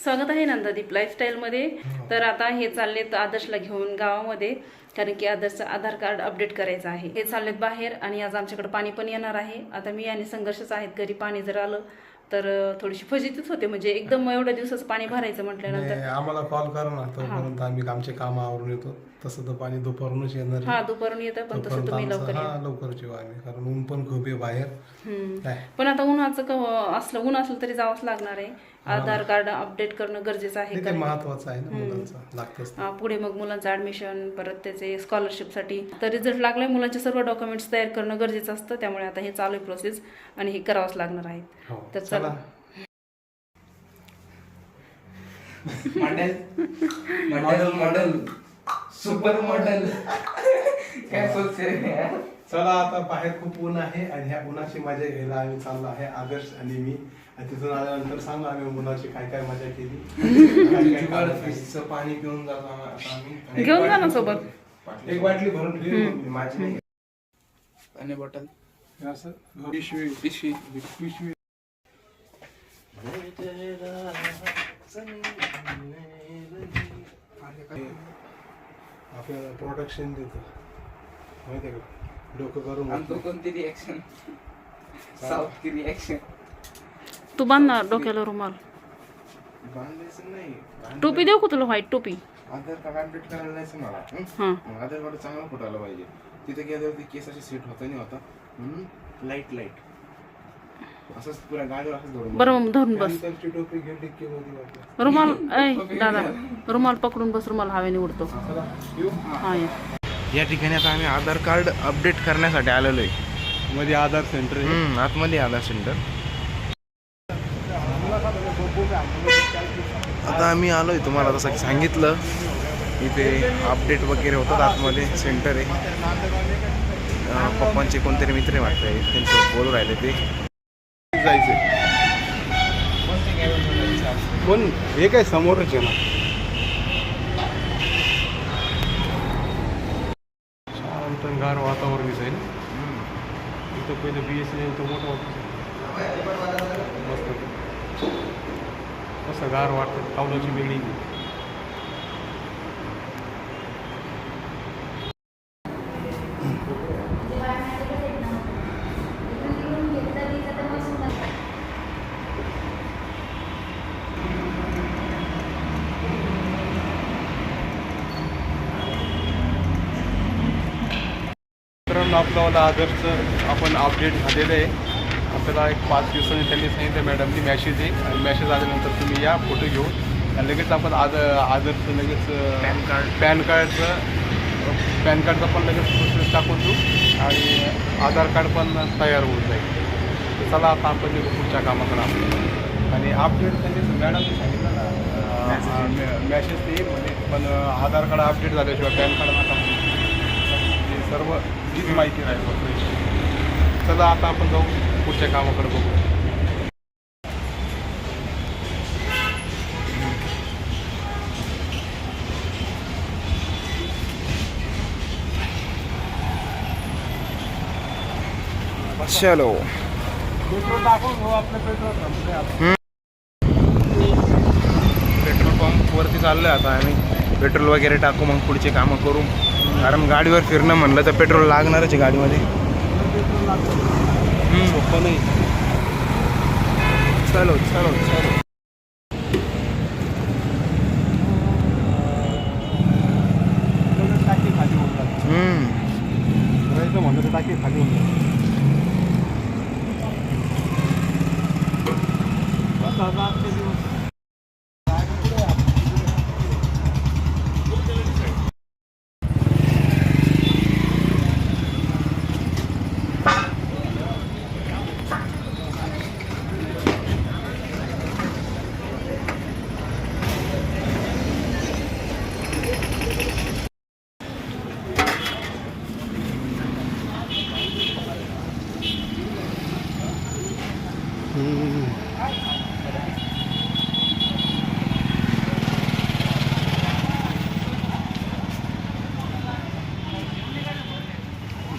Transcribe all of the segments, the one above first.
स्वागत आहे नंदादीप लाईफस्टाईलमध्ये. तर आता हे चाललेत आदर्शला घेऊन गावामध्ये, कारण की आदर्शचं आधार कार्ड अपडेट करायचं आहे. हे चाललेत बाहेर आणि आज आमच्याकडे पाणी पण येणार आहे. आता मी आणि संघर्षच आहेत. घरी पाणी जर आलं तर थोडीशी फजितीच होते, म्हणजे एकदम एवढ्या दिवसाचं पाणी भरायचं म्हटल्यानंतर. आम्हाला कॉल करा ना, तोपर्यंत आम्ही आमचे काम आवरून येतो. तसं तर पाणी दुपारूनच येणार आहे. हा, दुपारून येतं, पण तसं तुम्ही लवकर या. लवकरच येऊ आम्ही, कारण ऊन पण खूप आहे बाहेर. पण आता असलं ऊन असलं तरी जावंच लागणार आहे. आधार कार्ड अपडेट करणं गरजेचं आहे. ते महत्वाचं आहे ना, मुलांचं लागतंच. पुढे मग मुलांचं ऍडमिशन, परत त्याचे स्कॉलरशिपसाठी तर रिझल्ट लागलाय, मुलांचे सर्व डॉक्युमेंट्स तयार करणं गरजेचं असतं. त्यामुळे आता हे चालू आहे प्रोसेस आणि हे करावंच लागणार आहे. तर चला. मॉडेल सुपर मॉडेल काय सोचते. चला, आता बाहेर खूप ऊन आहे आणि ह्या उन्हाची मजा घ्यायला आम्ही चाललो आहे, आदर्श आणि मी. आणि तिथून आल्यानंतर सांगा आम्ही उन्हाची काय काय मजा केली. फिशचं पाणी पिऊन जातो आम्ही. घेऊन जा ना सोबत. एक बाटली भरून ठेवली माझी नाही. आणि बॉटल असं पिशवी पिशवी पिशवी. आपल्याला प्रोडक्शन देतो माहिती आहे का, डोकं करून आणि तो कोणती रिॲक्शन, साऊथ की रिॲक्शन. तू बांध ना डोक्याला रुमाल. बांधायचं नाही, टोपी देऊ का तुला, व्हाईट टोपी? आधार कार्ड अपडेट करायला जायचं मला. हा, आधार कार्ड चांगला फुटायला पाहिजे. तिथे गेल्यावरती केस अशी सेट होता नाही होता म्हणून लाईट असंच पुऱ्या गाडीवर असंच धरून. बरं मग धरून बस. त्यांची टोपी घेऊन डिक्की मध्ये वाटलं. रुमाल दादा, रुमाल पकडून बस, रुमाल हवेने उडतो. हा या. या ठिकाणी आता आम्ही आधार कार्ड अपडेट करण्यासाठी आलेलो आहे. मध्ये आधार सेंटर आहे. आतमध्ये आधार सेंटर. आता आम्ही आलोय, तुम्हाला जसं की सांगितलं, इथे अपडेट वगैरे होतात. आतमध्ये सेंटर आहे. पप्पांचे कोणतरी मित्र वाटतंय, त्यांचं बोलू राहिले ते. जायचंय कोण हे काय समोरच आहे ना. शांतगार वातावरण दिसेल. इथं पहिलं BSNL तो मोठं ऑफिस आहे. मस्त कसं गार वाटतं. कावलाची बिल्डिंग. आपल्याला आदर्शचं आपण अपडेट झालेलं आहे. आपल्याला एक 5 दिवसांनी त्यांनी सांगितलं, मॅडमनी मॅसेज आहे आणि मॅसेज आल्यानंतर तुम्ही या फोटो घेऊन आणि लगेच आपण आदर्शचं लगेच पॅन कार्डचा पण लगेच प्रोसेस टाकून देऊ आणि आधार कार्ड पण तयार होऊन जाईल. तर चला आता आपण निघू पुढच्या कामाकडे आपल्याला. आणि अपडेट त्यांनी मॅडमनी सांगितलं ना, मॅसेज ते म्हणजे पण आधार कार्ड अपडेट झाल्याशिवाय पॅन कार्ड नका सर्व हीच माहिती राहील. चला आता आपण जाऊ पुढच्या कामाकडे बघू. चलो. पेट्रोल टाकून घेऊ आपलं. पेट्रोल पंप वरती चाललोय आता आम्ही. पेट्रोल वगैरे टाकू, मग पुढचे कामं करू. कारण गाडीवर फिरणं म्हणलं तर पेट्रोल लागणारच आहे गाडीमध्ये. सोपं नाही. चलो. टाकी खाली होऊन जाते. म्हणलं तर टाकी खाली होऊन जाते.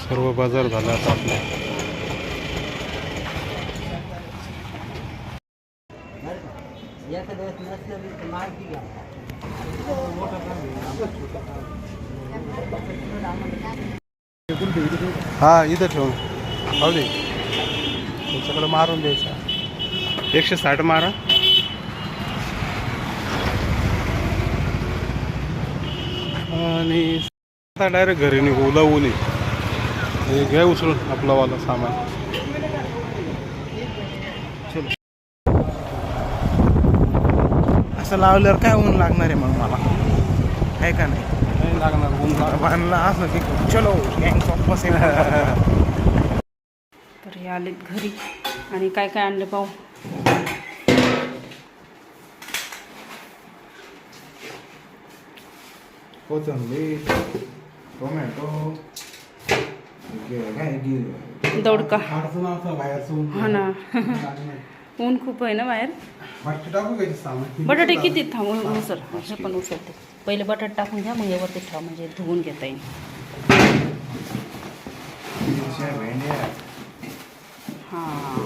सर्व बाजार झाला आता आपला. एखाद्या वेळेस हा इथं ठेवून पाहू दे त्याच्याकडे मारून द्यायचा 160 मारा. आणि आता डायरेक्ट घरी निघू उलवून हे घ्या उचलून आपलं वाला सामान. असं लावल्यावर काय ऊन लागणार आहे मग मला, आहे का नाही? नाही लागणार ऊन बांधला असं की चलो गँग वापस तर हे आलेत घरी आणि काय काय आणलं पाहू. कोथिंबीर, टोमॅटो, दोडका. अडचण असं बाहेरचं हा ना ऊन खूप आहे ना बाहेर. टाकू घ्यायचं सामान. बटाटे किती थांबून उसर हे पण उसरते. पहिले बटाटे टाकून घ्या मग यावरती ठेवा म्हणजे धुवून घेता येईल. हां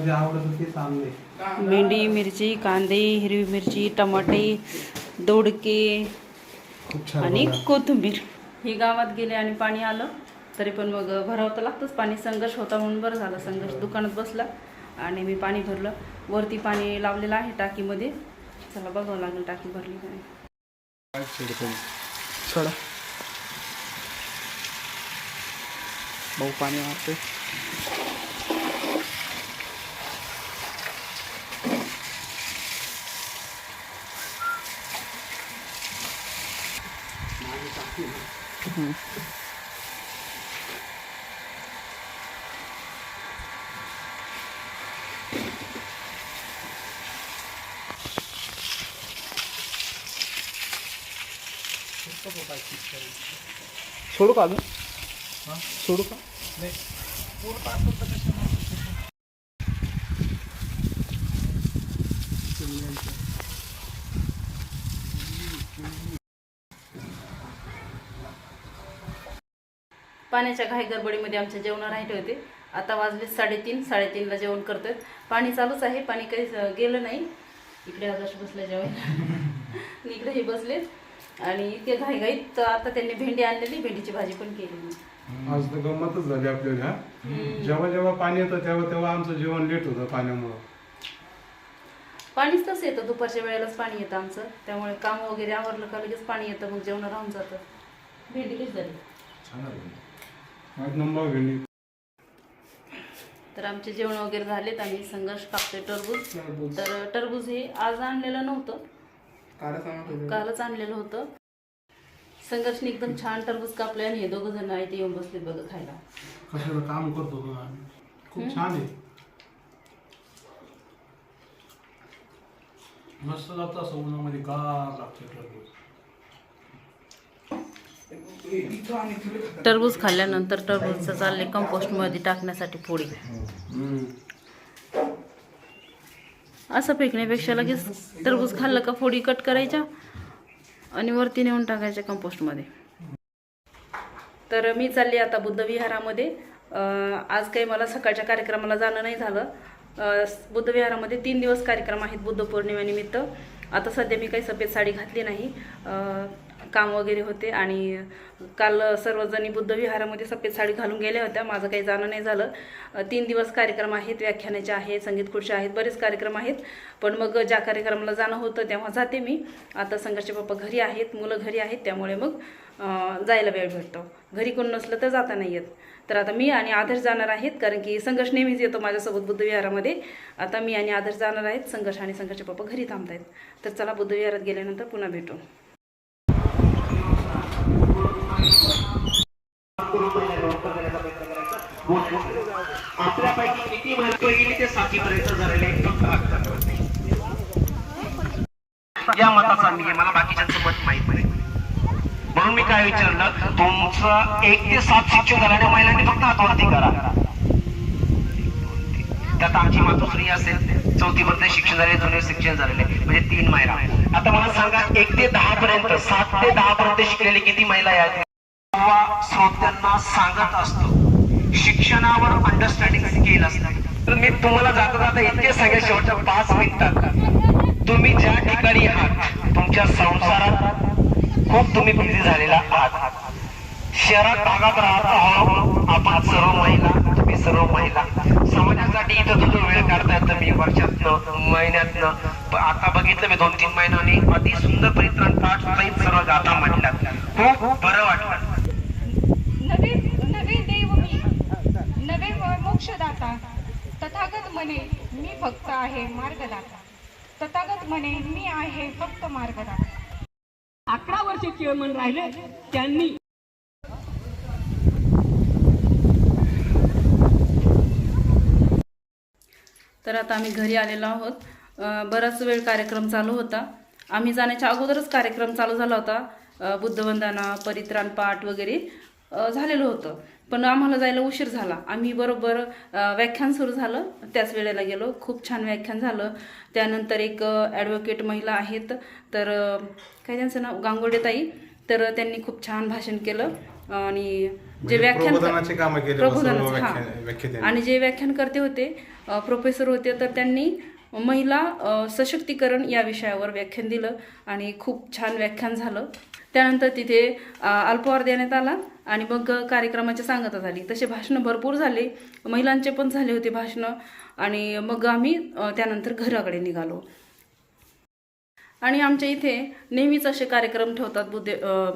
जे आवडतं ते चांगले. भेंडी, मिरची, कांदे, हिरवी मिरची, टमाटे, दोडके खूप छान आणि बघा. कोथिंबीर. ही गावात गेले आणि पाणी आलं तरी पण मग भरावं तर लागतंच पाणी. संघर्ष होता म्हणून बरं झालं. संघर्ष दुकानात बसला आणि मी पाणी भरलं. वरती पाणी लावलेलं आहे टाकीमध्ये. चला बघावं लागेल टाकी भरली का नाही. सोडा भाऊ पाणी मारते. सोडू का अजून? सोडू का? पाण्याच्या घाई गडबडीमध्ये आमच्या जेवण राहिले होते. आता वाजले 3:30. 3:30ला जेवण करतोय. पाणी चालूच आहे. पाणी काही गेलं नाही. इकडे आदर्श बसले जेवायला. इकडे हे बसले आणि इतके घाईघाईत आता त्यांनी भेंडी आणलेली. भेंडीची भाजी पण केली. आज तर गंमतच झाली आपल्याला. जेव्हा जेव्हा पाणी येतं तेव्हा तेव्हा आमचं जेवण लेट होतं पाण्यामुळं. पाणीच तसं येतं. दुपारच्या वेळेलाच पाणी येतं आमचं. त्यामुळे काम वगैरे आवरलं का लगेच पाणी येतं. मग जेवण राहून जातं. भेंडी कशी झाली? एक नंबर भेंडी. तर आमचे जेवण वगैरे झालेत आणि संघर्ष कापतोय टरबूज. तर टरबूज हे आज आणलेलं नव्हतं, कालच आणलेलं होतं. संघर्षने एकदम छान टरबूज कापले आणि हे दोघं जण आहे ते येऊन बसलेत बघा खायला. कशाला काम करतो का? खूप छान आहे. मस्त लागतं असं उन्हामध्ये गार लागतं टरबूज. टरबूज खाल्ल्यानंतर टरबूजचं चालले कंपोस्ट मध्ये टाकण्यासाठी फोडी. असं फेकण्यापेक्षा लगेच टरबूज खाल्लं का फोडी कट करायच्या आणि वरती नेऊन टाकायच्या कंपोस्ट मध्ये. तर मी चालली आता बुद्ध विहारामध्ये. आज काही मला सकाळच्या कार्यक्रमाला जाणं नाही झालं. बुद्ध विहारामध्ये 3 दिवस कार्यक्रम आहेत बुद्ध पौर्णिमेनिमित्त. आता सध्या मी काही सफेद साडी घातली नाही. काम वगैरे होते आणि काल सर्वजणी बुद्ध विहारामध्ये सफेद साडी घालून गेल्या होत्या. माझं काही जाणं नाही झालं. 3 दिवस कार्यक्रम आहेत. व्याख्यानाचे आहेत, संगीत खुर्च्या आहेत, बरेच कार्यक्रम आहेत. पण मग ज्या कार्यक्रमाला जाणं होतं तेव्हा जाते मी. आता संघर्षचे पप्पा घरी आहेत, मुलं घरी आहेत, त्यामुळे मग जायला वेळ भेटतो. घरी कोण नसलं तर जाता नाही येत. तर आता मी आणि आदर्श जाणार आहेत, कारण की संघर्ष नेहमीच येतो माझ्यासोबत बुद्ध विहारामध्ये. आता मी आणि आदर्श जाणार आहेत. संघर्ष आणि संघर्षचे पप्पा घरी थांबत आहेत. तर चला बुद्ध विहारात गेल्यानंतर पुन्हा भेटू. आपल्यापैकी किती महत्व येईल ते साथीपर्यंत झालेले या मताचा मी मला बाकीच्यांचं मत माहित नाही. म्हणून मी काय विचारलं, तुमचं 1 ते 7 शिक्षण झाल्याने महिलांनी फक्त हातवरती करा. त्यात आमची मातोश्री असेल 4थी पर्यंत शिक्षण झाले, जुने शिक्षण झालेले म्हणजे 3 महिला. आता मला सांगा 1 ते 10 पर्यंत 7 ते 10 पर्यंत शिकलेले किती महिला आहेत? श्रोत्यांना सांगत असतो शिक्षणावर अंडरस्टँडिंग स्किल असतं. तर मी तुम्हाला जाता जाता इतके सांगेल शेवटच्या 5 मिनिटात, तुम्ही ज्या ठिकाणी आहात तुमच्या संसारात खूप तुम्ही बिझी झालेला आहात. शहरात भागात राहत आहोत आपण सर्व महिला, तुम्ही सर्व महिला समाजासाठी इथं जो वेळ काढताय तुम्ही वर्षातनं महिन्यातनं. आता बघितलं मी 2-3 महिन्यांनी अति सुंदर परित्राण पाठ सहित सर्व गाथा म्हटल्यात. खूप बरं वाटलं. नवे नवे देव मी, नवे मोक्षदाता. तथागत म्हणे मी भक्त आहे मार्गदाता. तथागत म्हणे मी आहे फक्त मार्गदाता. 11 वर्षे चेअरमन राहिले त्यांनी. तर आता आम्ही घरी आलेलो आहोत. बराच वेळ कार्यक्रम चालू होता. आम्ही जाण्याच्या अगोदरच कार्यक्रम चालू झाला होता. बुद्धवंदना, परित्राण पाठ वगैरे झालेलं होतं, पण आम्हाला जायला उशीर झाला. आम्ही बरोबर व्याख्यान सुरू झालं त्याच वेळेला गेलो. खूप छान व्याख्यान झालं. त्यानंतर एक ॲडव्होकेट महिला आहेत, तर काय त्यांचं नाव, गांगोडे ताई, तर त्यांनी खूप छान भाषण केलं. आणि जे व्याख्यान प्रबोधनाची कामं केली, प्रबोधनाचं, सर्व हां. व्याख्याते. आणि जे व्याख्यान करते होते प्रोफेसर होते, तर त्यांनी महिला सशक्तीकरण या विषयावर व्याख्यान दिलं आणि खूप छान व्याख्यान झालं. त्यानंतर तिथे अल्पहार देण्यात आला आणि मग कार्यक्रमाची सांगता झाली. तसे भाषणं भरपूर झाले, महिलांचे पण झाले होते भाषणं. आणि मग आम्ही त्यानंतर घराकडे निघालो. आणि आमच्या इथे नेहमीच असे कार्यक्रम ठेवतात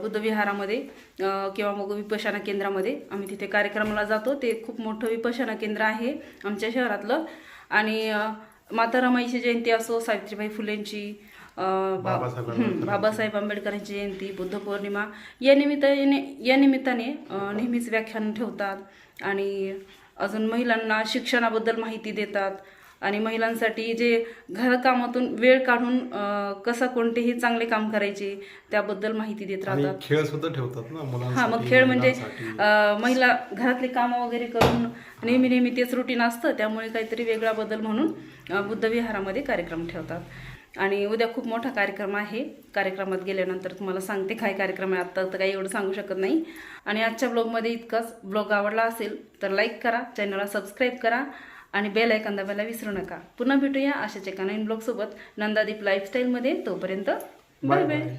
बुद्धविहारामध्ये किंवा मग विपश्यना केंद्रामध्ये. आम्ही तिथे कार्यक्रमाला जातो. ते खूप मोठं विपश्यना केंद्र आहे आमच्या शहरातलं. आणि माता रमाईची जयंती असो, सावित्रीबाई फुलेंची, बाबासाहेब आंबेडकरांची जयंती, बुद्ध पौर्णिमा, या निमित्ताने नेहमीच व्याख्यान ठेवतात. आणि अजून महिलांना शिक्षणाबद्दल माहिती देतात. आणि महिलांसाठी जे घरकामातून वेळ काढून कसं कोणतेही चांगले काम करायचे त्याबद्दल माहिती देत राहतात. खेळ सुद्धा ठेवतात ना मुलांसाठी. हां, मग खेळ म्हणजे महिला घरातले कामं वगैरे करून नेहमी तेच रुटीन असतं, त्यामुळे काहीतरी वेगळा बदल म्हणून बुद्धविहारामध्ये कार्यक्रम ठेवतात. आणि उद्या खूप मोठा कार्यक्रम आहे. कार्यक्रमात गेल्यानंतर तुम्हाला सांगते काय कार्यक्रम आहे. आत्ता तर काही एवढं सांगू शकत नाही. आणि आजच्या ब्लॉगमध्ये इतकंच. ब्लॉग आवडला असेल तर लाईक करा, चॅनलला सबस्क्राईब करा आणि बेल आयकॉन दाबायला विसरू नका. पुन्हा भेटूया अशाच एका नवीन ब्लॉगसोबत नंदादीप लाईफस्टाईलमध्ये. तोपर्यंत बाय बाय.